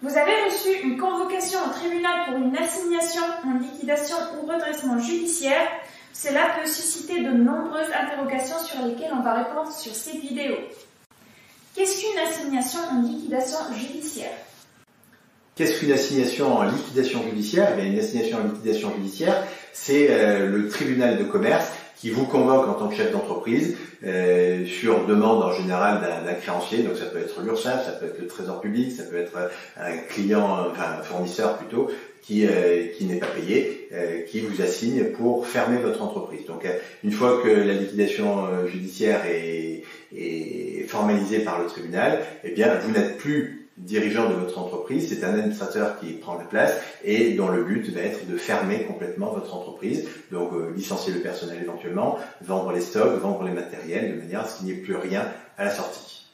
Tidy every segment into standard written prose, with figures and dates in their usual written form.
Vous avez reçu une convocation au tribunal pour une assignation en liquidation ou redressement judiciaire. Cela peut susciter de nombreuses interrogations sur lesquelles on va répondre sur cette vidéo. Qu'est-ce qu'une assignation en liquidation judiciaire? Qu'est-ce qu'une assignation en liquidation judiciaire? Eh bien, une assignation en liquidation judiciaire, c'est le tribunal de commerce qui vous convoque en tant que chef d'entreprise sur demande en général d'un créancier. Donc ça peut être l'URSSAF, ça peut être le Trésor public, ça peut être un client, enfin un fournisseur plutôt, qui n'est pas payé, qui vous assigne pour fermer votre entreprise. Donc une fois que la liquidation judiciaire est formalisée par le tribunal, eh bien vous n'êtes plus dirigeant de votre entreprise, c'est un administrateur qui prend la place et dont le but va être de fermer complètement votre entreprise, donc licencier le personnel éventuellement, vendre les stocks, vendre les matériels, de manière à ce qu'il n'y ait plus rien à la sortie.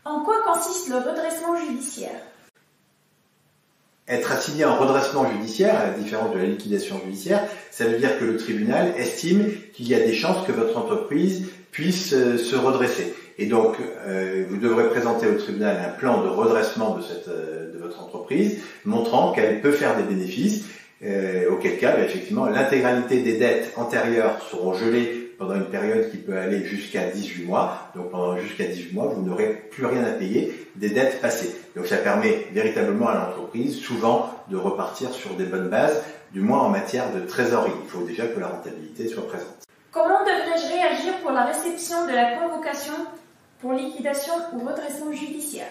En quoi consiste le redressement judiciaire? Être assigné en redressement judiciaire, à la différence de la liquidation judiciaire, ça veut dire que le tribunal estime qu'il y a des chances que votre entreprise puisse se redresser. Et donc, vous devrez présenter au tribunal un plan de redressement de votre entreprise, montrant qu'elle peut faire des bénéfices, auquel cas, effectivement, l'intégralité des dettes antérieures seront gelées pendant une période qui peut aller jusqu'à 18 mois. Donc, pendant jusqu'à 18 mois, vous n'aurez plus rien à payer des dettes passées. Donc, ça permet véritablement à l'entreprise, souvent, de repartir sur des bonnes bases, du moins en matière de trésorerie. Il faut déjà que la rentabilité soit présente. Comment devrais-je réagir pour la réception de la convocation pour liquidation ou redressement judiciaire?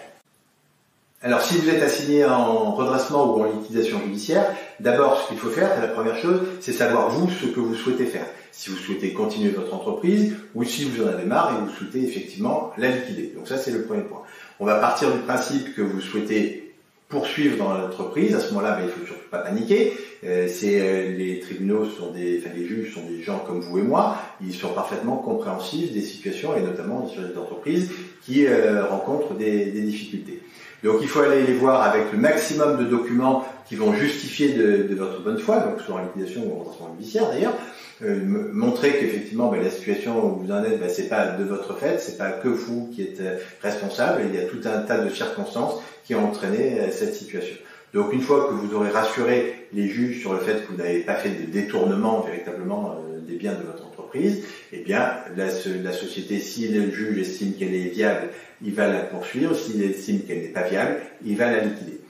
Alors, si vous êtes assigné en redressement ou en liquidation judiciaire, d'abord, ce qu'il faut faire, la première chose, c'est savoir, vous, ce que vous souhaitez faire. Si vous souhaitez continuer votre entreprise, ou si vous en avez marre et vous souhaitez effectivement la liquider. Donc ça, c'est le premier point. On va partir du principe que vous souhaitez poursuivre dans l'entreprise. À ce moment-là, il ne faut surtout pas paniquer. Les tribunaux les juges sont des gens comme vous et moi. Ils sont parfaitement compréhensifs des situations et notamment sur les entreprises qui rencontrent des difficultés. Donc il faut aller les voir avec le maximum de documents qui vont justifier de votre bonne foi, donc soit en liquidation ou en redressement judiciaire d'ailleurs, montrer qu'effectivement la situation où vous en êtes, c'est pas de votre fait, c'est pas que vous qui êtes responsable, il y a tout un tas de circonstances qui ont entraîné cette situation. Donc une fois que vous aurez rassuré les juges sur le fait que vous n'avez pas fait de détournement véritablement des biens de votre entreprise, eh bien la société, si le juge estime qu'elle est viable, il va la poursuivre. S'il estime qu'elle n'est pas viable, il va la liquider.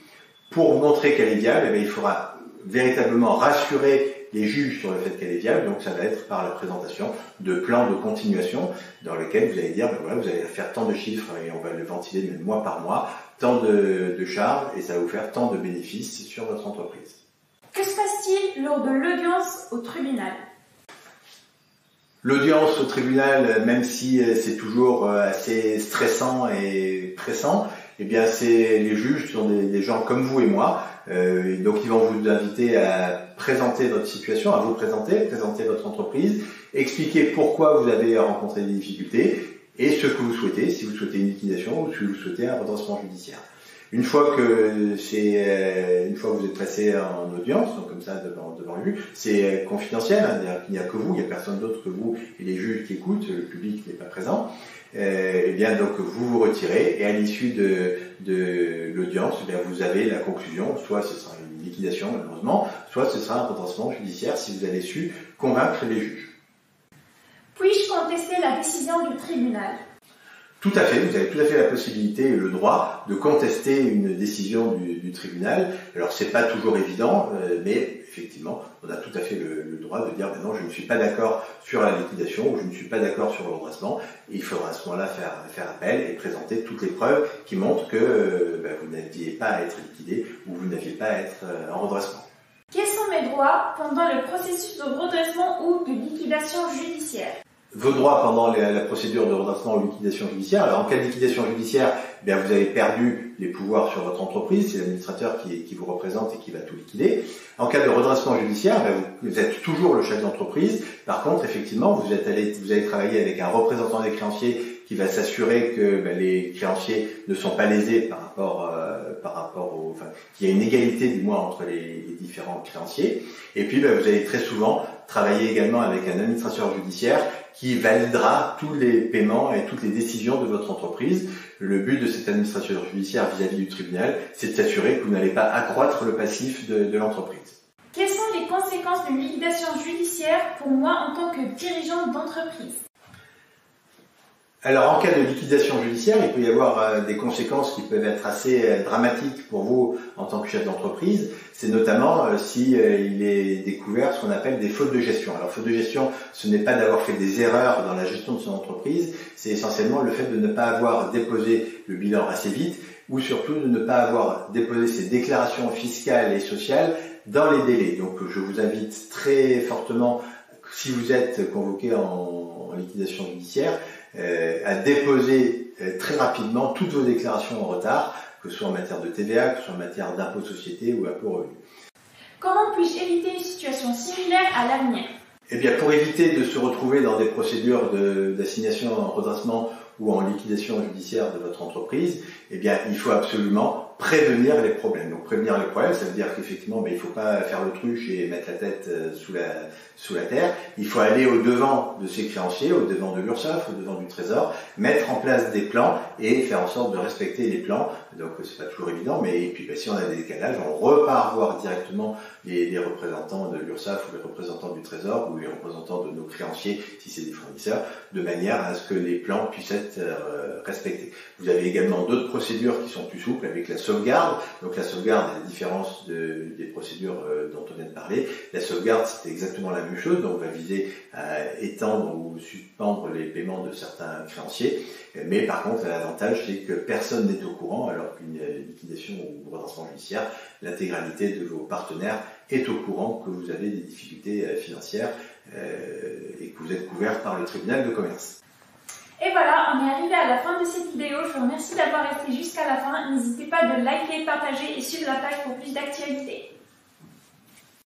Pour montrer qu'elle est viable, il faudra véritablement rassurer les juges sur le fait qu'elle est viable. Donc ça va être par la présentation de plans de continuation dans lesquels vous allez dire, voilà, vous allez faire tant de chiffres et on va le ventiler même mois par mois, tant de charges et ça va vous faire tant de bénéfices sur votre entreprise. Que se passe-t-il lors de l'audience au tribunal? L'audience au tribunal, même si c'est toujours assez stressant et pressant, eh bien les juges sont des gens comme vous et moi, donc ils vont vous inviter à présenter votre situation, à vous présenter votre entreprise, expliquer pourquoi vous avez rencontré des difficultés et ce que vous souhaitez, si vous souhaitez une liquidation ou si vous souhaitez un redressement judiciaire. Une fois que vous êtes passé en audience, donc comme ça devant lui, c'est confidentiel, hein, il n'y a que vous, il n'y a personne d'autre que vous et les juges qui écoutent, le public n'est pas présent. Eh bien donc vous vous retirez et à l'issue de l'audience, eh bien vous avez la conclusion, soit ce sera une liquidation malheureusement, soit ce sera un redressement judiciaire si vous avez su convaincre les juges. Puis-je contester la décision du tribunal? Tout à fait, vous avez tout à fait la possibilité et le droit de contester une décision du tribunal. Alors c'est pas toujours évident, mais effectivement, on a tout à fait le droit de dire non, je ne suis pas d'accord sur la liquidation ou je ne suis pas d'accord sur le redressement. Et il faudra à ce moment-là faire appel et présenter toutes les preuves qui montrent que vous n'aviez pas à être liquidé ou vous n'aviez pas à être en redressement. Quels sont mes droits pendant le processus de redressement ou de liquidation judiciaire? Vos droits pendant la procédure de redressement ou liquidation judiciaire. Alors en cas de liquidation judiciaire, bien vous avez perdu les pouvoirs sur votre entreprise, c'est l'administrateur qui vous représente et qui va tout liquider. En cas de redressement judiciaire, vous êtes toujours le chef d'entreprise. Par contre, effectivement, vous allez travailler avec un représentant des créanciers qui va s'assurer que les créanciers ne sont pas lésés par rapport qu'il y a une égalité du moins entre les différents créanciers. Et puis vous allez très souvent travailler également avec un administrateur judiciaire qui validera tous les paiements et toutes les décisions de votre entreprise. Le but de cette administration judiciaire vis-à-vis du tribunal, c'est de s'assurer que vous n'allez pas accroître le passif de l'entreprise. Quelles sont les conséquences d'une liquidation judiciaire pour moi en tant que dirigeant d'entreprise? Alors, en cas de liquidation judiciaire, il peut y avoir des conséquences qui peuvent être assez dramatiques pour vous en tant que chef d'entreprise. C'est notamment si il est découvert ce qu'on appelle des fautes de gestion. Alors, faute de gestion, ce n'est pas d'avoir fait des erreurs dans la gestion de son entreprise, c'est essentiellement le fait de ne pas avoir déposé le bilan assez vite ou surtout de ne pas avoir déposé ses déclarations fiscales et sociales dans les délais. Donc, je vous invite très fortement, si vous êtes convoqué en liquidation judiciaire, à déposer très rapidement toutes vos déclarations en retard, que ce soit en matière de TVA, que ce soit en matière d'impôt de société ou impôt revenu. Comment puis-je éviter une situation similaire à l'avenir? Eh bien, pour éviter de se retrouver dans des procédures d'assignation en redressement ou en liquidation judiciaire de votre entreprise, eh bien, il faut absolument prévenir les problèmes. Donc, prévenir les problèmes, ça veut dire qu'effectivement, il ne faut pas faire l'autruche et mettre la tête sous la terre. Il faut aller au-devant de ses créanciers, au-devant de l'URSSAF, au-devant du Trésor, mettre en place des plans et faire en sorte de respecter les plans. Donc, c'est pas toujours évident, mais puis, si on a des décalages, on repart voir directement les représentants de l'URSSAF ou les représentants du Trésor ou les représentants de nos créanciers, si c'est des fournisseurs, de manière à ce que les plans puissent être respectés. Vous avez également d'autres procédures qui sont plus souples avec la sauvegarde. Donc la sauvegarde, à la différence des procédures dont on vient de parler, la sauvegarde c'est exactement la même chose, donc on va viser à étendre ou suspendre les paiements de certains créanciers, mais par contre l'avantage c'est que personne n'est au courant, alors qu'une liquidation ou redressement judiciaire, l'intégralité de vos partenaires est au courant que vous avez des difficultés financières et que vous êtes couvert par le tribunal de commerce. Et voilà, on est arrivé à la fin de cette vidéo. Je vous remercie d'avoir resté jusqu'à la fin. N'hésitez pas de liker, partager et suivre la page pour plus d'actualités.